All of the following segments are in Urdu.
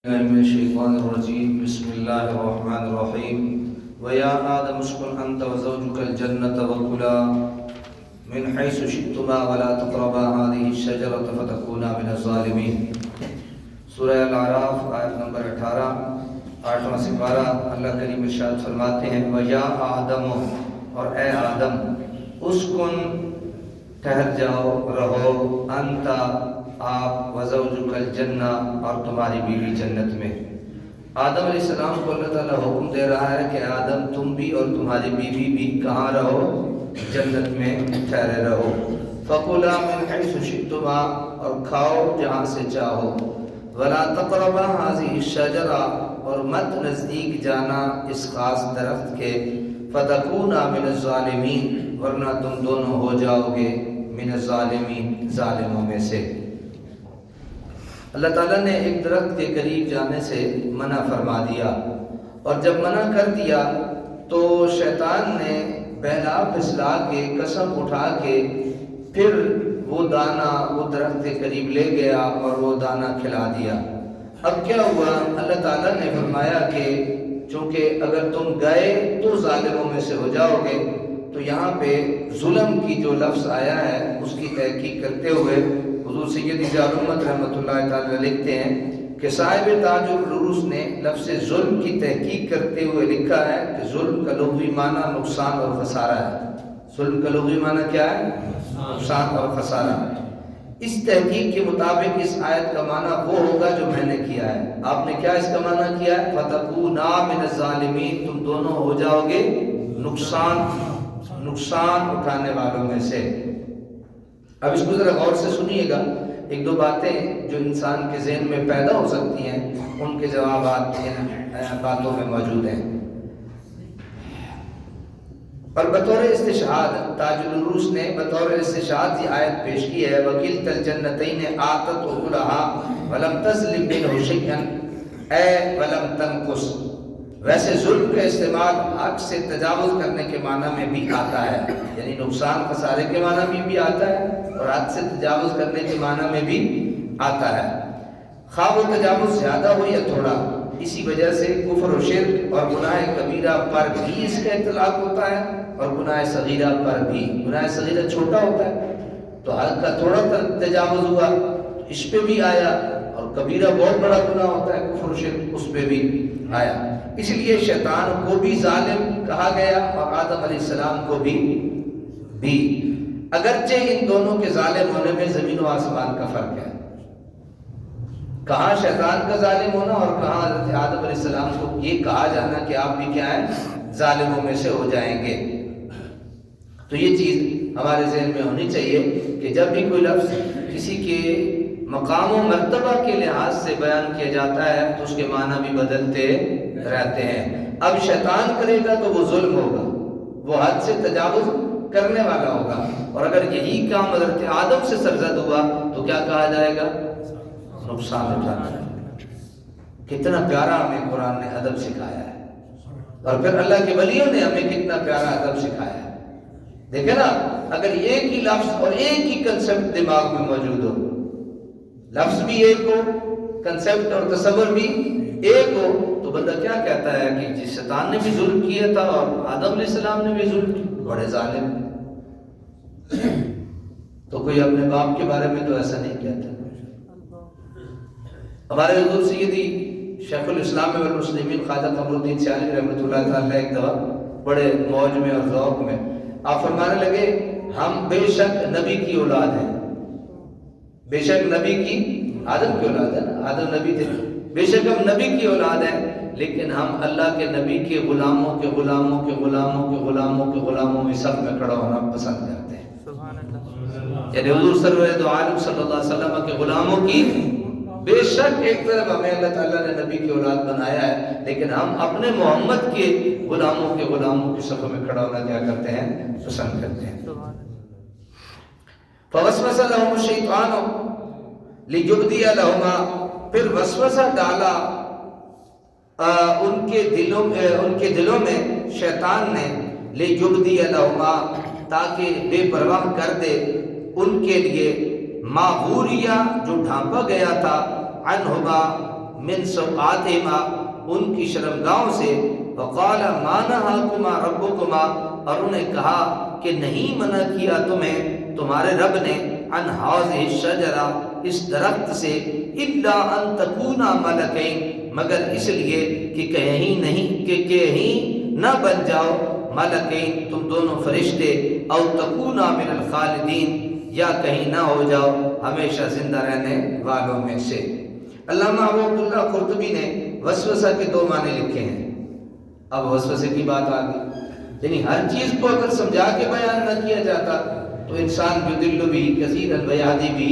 من الشيطان الرجيم بسم الله الرحمن الرحيم ويا آدم اسكن أنت وزوجك الجنة وكلا من حيث شئتما ولا تقربا هذه الشجرة فتكونا من الظالمين سورہ الاعراف آیت نمبر 18 8واں سپارہ اللہ کریم ارشاد فرماتے ہیں وَيَا آدم اور اے آدم اسکن ٹھہر جاؤ رہو انتا آپ وزوجک الجنہ اور تمہاری بیوی جنت میں۔ آدم علیہ السلام کو اللہ تعالیٰ حکم دے رہا ہے کہ آدم تم بھی اور تمہاری بیوی بھی کہاں رہو؟ جنت میں ٹھہرے رہو۔ فَكُلَا مِنْ حَيْثُ شِئْتُمَا اور کھاؤ جہاں سے چاہو۔ وَلَا تَقْرَبَا هَذِهِ الشَّجَرَةَ اور مت نزدیک جانا اس خاص درخت کے۔ فَتَكُونَا مِنَ الظَّالِمِينَ ورنہ تم دونوں ہو جاؤ گے من الظالمین ظالموں میں سے۔ اللہ تعالیٰ نے ایک درخت کے قریب جانے سے منع فرما دیا، اور جب منع کر دیا تو شیطان نے بہلا پھسلا کے قسم اٹھا کے پھر وہ دانہ وہ درخت کے قریب لے گیا اور وہ دانہ کھلا دیا۔ اب کیا ہوا؟ اللہ تعالیٰ نے فرمایا کہ چونکہ اگر تم گئے تو ظالموں میں سے ہو جاؤ گے، تو یہاں پہ ظلم کی جو لفظ آیا ہے اس کی تحقیق کرتے ہوئے حضور سید جعل امت رحمۃ اللہ تعالی لکھتے ہیں کہ صاحب تاج العروس نے لفظ ظلم کی تحقیق کرتے ہوئے لکھا ہے کہ ظلم کا لغوی معنی نقصان اور خسارہ ہے۔ ظلم کا لغوی معنی کیا ہے؟ نقصان اور خسارہ۔ اس تحقیق کے مطابق اس آیت کا معنی وہ ہوگا جو میں نے کیا ہے۔ آپ نے کیا اس کا معنی کیا ہے؟ فَتَكُونَا مِنَ الظَّالِمِينَ تم دونوں ہو جاؤ گے نقصان اٹھانے والوں میں سے۔ اب اس کو ذرا غور سے سنیے گا، ایک دو باتیں جو انسان کے ذہن میں پیدا ہو سکتی ہیں ان کے جوابات ان باتوں میں موجود ہیں۔ اور بطور استشہاد تاج العروس نے بطور استشہاد یہ آیت پیش کی ہے وَكِلْتَا الْجَنَّتَيْنِ آتَتْ أُكُلَهَا وَلَمْ تَظْلِمْ مِنْهُ شَيْئًا اے وَلَمْ تَنْقُصْ۔ ویسے ظلم کا استعمال حق سے تجاوز کرنے کے معنی میں بھی آتا ہے، یعنی نقصان خسارے کے معنی میں بھی آتا ہے اور حد سے تجاوز کرنے کے معنی میں بھی آتا ہے، خواہ وہ تجاوز زیادہ ہو یا تھوڑا۔ اسی وجہ سے کفر و شرک اور گناہ کبیرہ پر بھی اس کا اطلاق ہوتا ہے اور گناہ صغیرہ پر بھی۔ گناہ صغیرہ چھوٹا ہوتا ہے تو حد کا تھوڑا تجاوز ہوا اس پہ بھی آیا، اور کبیرہ بہت بڑا گناہ ہوتا ہے کفر و شرک اس پہ بھی آیا۔ اس لیے شیطان کو بھی ظالم کہا گیا اور آدم علیہ السلام کو بھی اگرچہ ان دونوں کے ظالم ہونے میں زمین و آسمان کا فرق ہے۔ کہاں شیطان کا ظالم ہونا اور کہاں حضرت آدم علیہ السلام کو یہ کہا جانا کہ آپ بھی کیا ہیں؟ ظالموں میں سے ہو جائیں گے۔ تو یہ چیز ہمارے ذہن میں ہونی چاہیے کہ جب بھی کوئی لفظ کسی کے مقام و مرتبہ کے لحاظ سے بیان کیا جاتا ہے تو اس کے معنی بھی بدلتے رہتے ہیں۔ اب شیطان کرے گا تو وہ ظلم ہوگا، وہ حد سے تجاوز کرنے والا ہوگا، اور اگر یہی کام حضرت آدم سے سرزد ہوا تو کیا کہا جائے گا؟ نقصان اٹھانا ہے۔ کتنا پیارا ہمیں قرآن نے ادب سکھایا ہے، اور پھر اللہ کے ولیوں نے ہمیں کتنا پیارا ادب سکھایا ہے۔ دیکھیں نا، اگر ایک ہی لفظ اور ایک ہی کنسپٹ دماغ میں موجود ہو، لفظ بھی ایک ہو، کنسپٹ اور تصور بھی ایک ہو، تو بندہ کیا کہتا ہے کہ جس شیطان نے بھی ظلم کیا تھا اور آدم علیہ السلام نے بھی ظلم کیا، بڑے ظالم۔ تو کوئی اپنے باپ کے بارے میں تو ایسا نہیں کہتا۔ ہمارے حضور سیدی شیخ الاسلام والمسلمین خواجہ قمر الدین سیالوی رحمۃ اللہ تعالیٰ ایک دفعہ بڑے موج میں اور ذوق میں آپ فرمانے لگے ہم بے شک نبی کی اولاد ہیں، بے شک نبی کی، آدم کی اولاد ہے نا، آدم نبی تھے، بے شک ہم نبی کی اولاد ہیں لیکن ہم اللہ کے نبی کے غلاموں کے غلاموں کے غلاموں کے غلاموں کے غلاموں میں سب میں کھڑا ہونا پسند کرتے ہیں۔ یعنی حضور صلی اللہ علیہ وسلم کے غلاموں کی بے شک ایک طرف ہمیں اللہ تعالیٰ نے نبی کی اولاد بنایا ہے، لیکن ہم اپنے محمد کے غلاموں کی صف میں کھڑا ہونا کیا کرتے ہیں؟ پسند کرتے ہیں۔ فوسوس لهم الشیطان لیبدی لهما پھر وسوسہ ڈالا ان کے دلوں میں شیطان نے لیبدی لهما تاکہ بے پرواہ کر دے ان کے لیے ما غوریہ جو ڈھانپا گیا تھا عنہما من سوآتہما، ان کی شرمگاہوں سے، وقال ما نہاکما ربکما، اور انہیں کہا کہ نہیں منع کیا تمہیں تمہارے رب نے، عن ہذہ الشجرہ، اس درخت سے، الا ان تکونا ملکین، مگر اس لیے کہ کہیں نہ بن جاؤ ملکین، تم دونوں فرشتے، او تکونا من الخالدین، یا کہیں نہ ہو جاؤ ہمیشہ زندہ رہنے والوں میں سے۔ علامہ ابو عبداللہ قرطبی نے وسوسہ کے 2 معنی لکھے ہیں۔ اب وسوسے کی بات آ گئی، یعنی ہر چیز کو اگر سمجھا کے بیان نہ کیا جاتا تو انسان یضل بھی کثیرا ویہدی بھی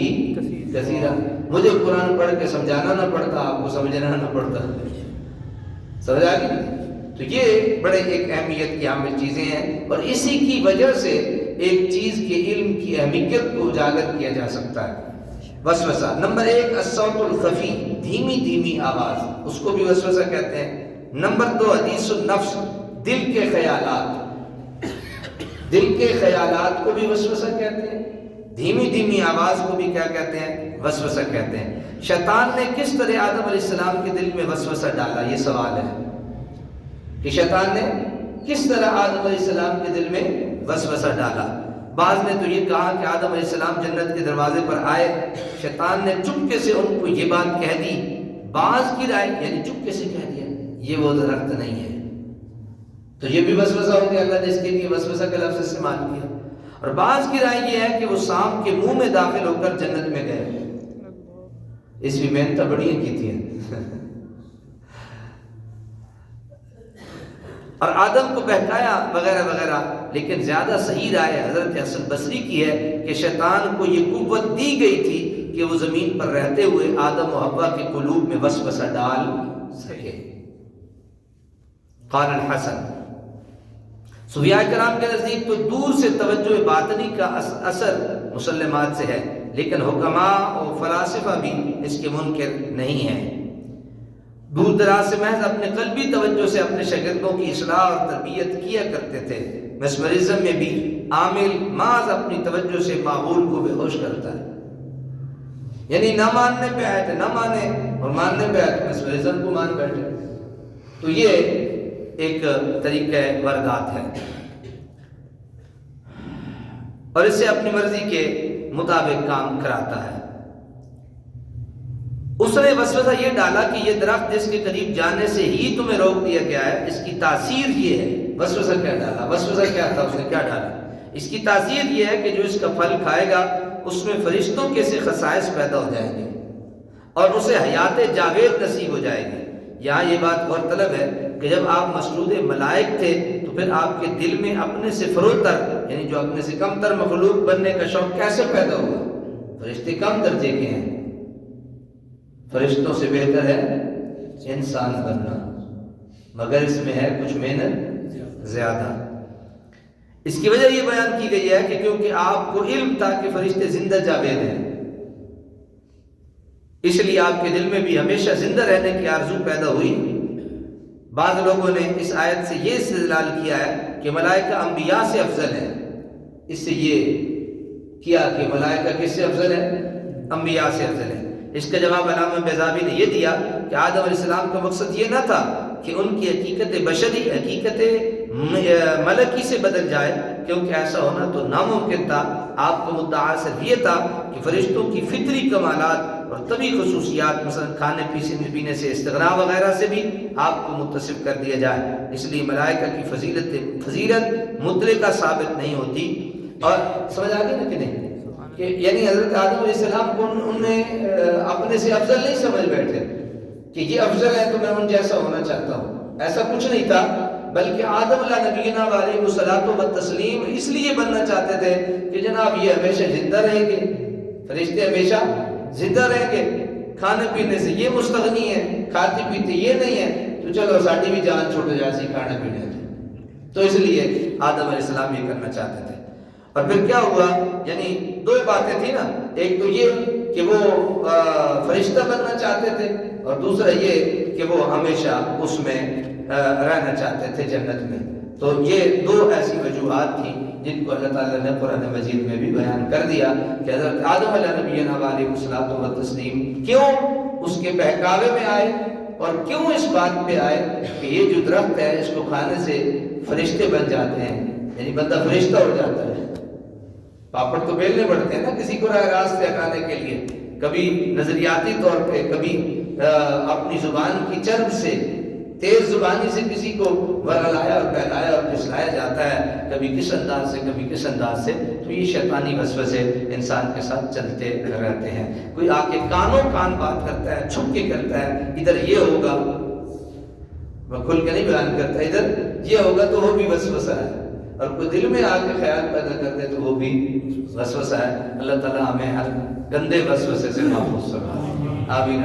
کثیرا، مجھے قرآن پڑھ کے سمجھانا نہ پڑتا، آپ کو سمجھنا نہ پڑتا، سمجھ آ گئی؟ تو یہ بڑے ایک اہمیت کی حامل چیزیں ہیں، اور اسی کی وجہ سے ایک چیز کے علم کی اہمیت کو اجاگر کیا جا سکتا ہے۔ وسوسہ نمبر 1 الصوت الخفی، دھیمی دھیمی آواز، اس کو بھی وسوسہ کہتے ہیں۔ نمبر 2 حدیث النفس، دل کے خیالات، دل کے خیالات کو بھی وسوسہ کہتے ہیں، دھیمی دھیمی آواز کو بھی کیا کہتے ہیں؟ وسوسہ کہتے ہیں۔ شیطان نے کس طرح آدم علیہ السلام کے دل میں وسوسہ ڈالا؟ یہ سوال ہے کہ شیطان نے کس طرح آدم علیہ السلام کے دل میں وسوسہ ڈالا۔ بعض نے تو یہ کہا کہ آدم علیہ السلام جنت کے دروازے پر آئے، شیطان نے چپکے سے ان کو یہ بات کہہ دی۔ بعض کی رائے یعنی چپکے سے کہہ دیا یہ وہ درخت نہیں ہے، تو یہ بھی وسوسہ ہو گیا، اللہ نے اس کے لیے وسوسہ کا لفظ استعمال کیا۔ اور بعض کی رائے یہ ہے کہ وہ سانپ کے منہ میں داخل ہو کر جنت میں گئے، اس بھی محنت بڑی کی تھی اور آدم کو بہکایا وغیرہ وغیرہ، لیکن زیادہ صحیح رائے حضرت حسن بصری کی ہے کہ شیطان کو یہ قوت دی گئی تھی کہ وہ زمین پر رہتے ہوئے آدم و حوا کے قلوب میں وسوسہ ڈال سکے۔ قال الحسن، صوفیاء کرام کے نزدیک تو دور سے توجہ باطنی کا اثر مسلمات سے ہے، لیکن حکماء اور فلاسفہ بھی اس کے منکر نہیں ہیں۔ دور دراز سے محض اپنے قلبی توجہ سے اپنے شاگردوں کی اصلاح اور تربیت کیا کرتے تھے۔ مسمرزم میں بھی عامل محض اپنی توجہ سے معقول کو بے ہوش کرتا ہے، یعنی نہ ماننے پہ آئے تھے نہ مانے، اور ماننے پہ آئے تو مسمرزم کو مان بیٹھے۔ تو یہ ایک طریقہ واردات ہے، اور اس سے اپنی مرضی کے مطابق کام کراتا ہے۔ اس نے وسوسہ یہ ڈالا کہ یہ درخت جس کے قریب جانے سے ہی تمہیں روک دیا گیا ہے، اس کی تاثیر یہ ہے۔ وسوسہ کیا ڈالا؟ وسوسہ کیا تھا؟ اس نے کیا ڈالا؟ اس کی تاثیر یہ ہے کہ جو اس کا پھل کھائے گا اس میں فرشتوں کے سے خصائص پیدا ہو جائیں گے اور اسے حیات جاوید نصیب ہو جائے گی۔ یہاں یہ بات غور طلب ہے کہ جب آپ مسرود ملائک تھے تو پھر آپ کے دل میں اپنے سے فروتر، یعنی جو اپنے سے کم تر مخلوق بننے کا شوق کیسے پیدا ہوا؟ فرشتے کم درجے کے ہیں، فرشتوں سے بہتر ہے انسان بننا، مگر اس میں ہے کچھ محنت زیادہ۔ اس کی وجہ یہ بیان کی گئی ہے کہ کیونکہ آپ کو علم تھا کہ فرشتے زندہ جاوید ہیں، اس لیے آپ کے دل میں بھی ہمیشہ زندہ رہنے کی آرزو پیدا ہوئی۔ بعض لوگوں نے اس آیت سے یہ استدلال کیا ہے کہ ملائکہ انبیاء سے افضل ہیں، اس سے یہ کیا کہ ملائکہ کس سے افضل ہے؟ انبیاء سے افضل ہے۔ اس کا جواب علامہ بیضاوی نے یہ دیا کہ آدم علیہ السلام کا مقصد یہ نہ تھا کہ ان کی حقیقت بشری حقیقت ملکی سے بدل جائے، کیونکہ ایسا ہونا تو ناممکن تھا۔ آپ کا مدعا صرف یہ تھا کہ فرشتوں کی فطری کمالات اور طبی خصوصیات، مثلا کھانے پینے سے استغنا وغیرہ سے بھی آپ کو متصف کر دیا جائے۔ اس لیے ملائکہ کی فضیلت مطلقہ ثابت نہیں ہوتی۔ اور سمجھ آ گئی نا کہ نہیں؟ کہ یعنی حضرت آدم علیہ السلام کو انہوں نے اپنے سے افضل نہیں سمجھ بیٹھے کہ یہ افضل ہے تو میں ان جیسا ہونا چاہتا ہوں، ایسا کچھ نہیں تھا، بلکہ آدم علیہ نبینا علیہ الصلوۃ والتسلیم اس لیے بننا چاہتے تھے کہ جناب یہ ہمیشہ زندہ رہیں گے، فرشتے ہمیشہ زندہ رہیں گے، کھانے پینے سے یہ مستغنی ہے، کھاتے پیتے یہ نہیں ہے، تو چلو ساڈی بھی جان چھوٹ جاسی کھانے پینے سے، تو اس لیے آدم علیہ السلام یہ کرنا چاہتے تھے۔ اور پھر کیا ہوا؟ یعنی دو باتیں تھیں نا، ایک تو یہ کہ وہ فرشتہ بننا چاہتے تھے، اور دوسرا یہ کہ وہ ہمیشہ اس میں رہنا چاہتے تھے جنت میں۔ تو یہ دو ایسی وجوہات تھیں جن کو اللہ تعالیٰ نے قرآن مجید میں بھی بیان کر دیا کہ حضرت آدم علیہ نبینا علیہ الصلوۃ والتسلیم کیوں اس کے بہکاوے میں آئے، اور کیوں اس بات پہ آئے کہ یہ جو درخت ہے اس کو کھانے سے فرشتے بن جاتے ہیں، یعنی بندہ فرشتہ ہو جاتا ہے۔ پاپڑ تو بیلنے پڑتے ہیں نا کسی کو راہ راست سے ہٹانے کے لیے، کبھی نظریاتی طور پہ، کبھی اپنی زبان کی چرب سے، تیز زبانی سے کسی کو ورلایا اور بہلایا اور پھسلایا جاتا ہے، کبھی کس انداز سے، کبھی کس انداز سے۔ تو یہ شیطانی وسوسے انسان کے ساتھ چلتے رہتے ہیں۔ کوئی آ کے کانوں کان بات کرتا ہے، چھپ کے کرتا ہے، ادھر یہ ہوگا، میں کھل کے نہیں بیان کرتا، ادھر یہ ہوگا تو وہ بھی وسوسہ ہے، اور کوئی دل میں آ کے خیال پیدا کر دے تو وہ بھی وسوسہ ہے۔ اللہ تعالیٰ ہمیں ہر گندے وسوسے سے محفوظ فرمائے، آمین۔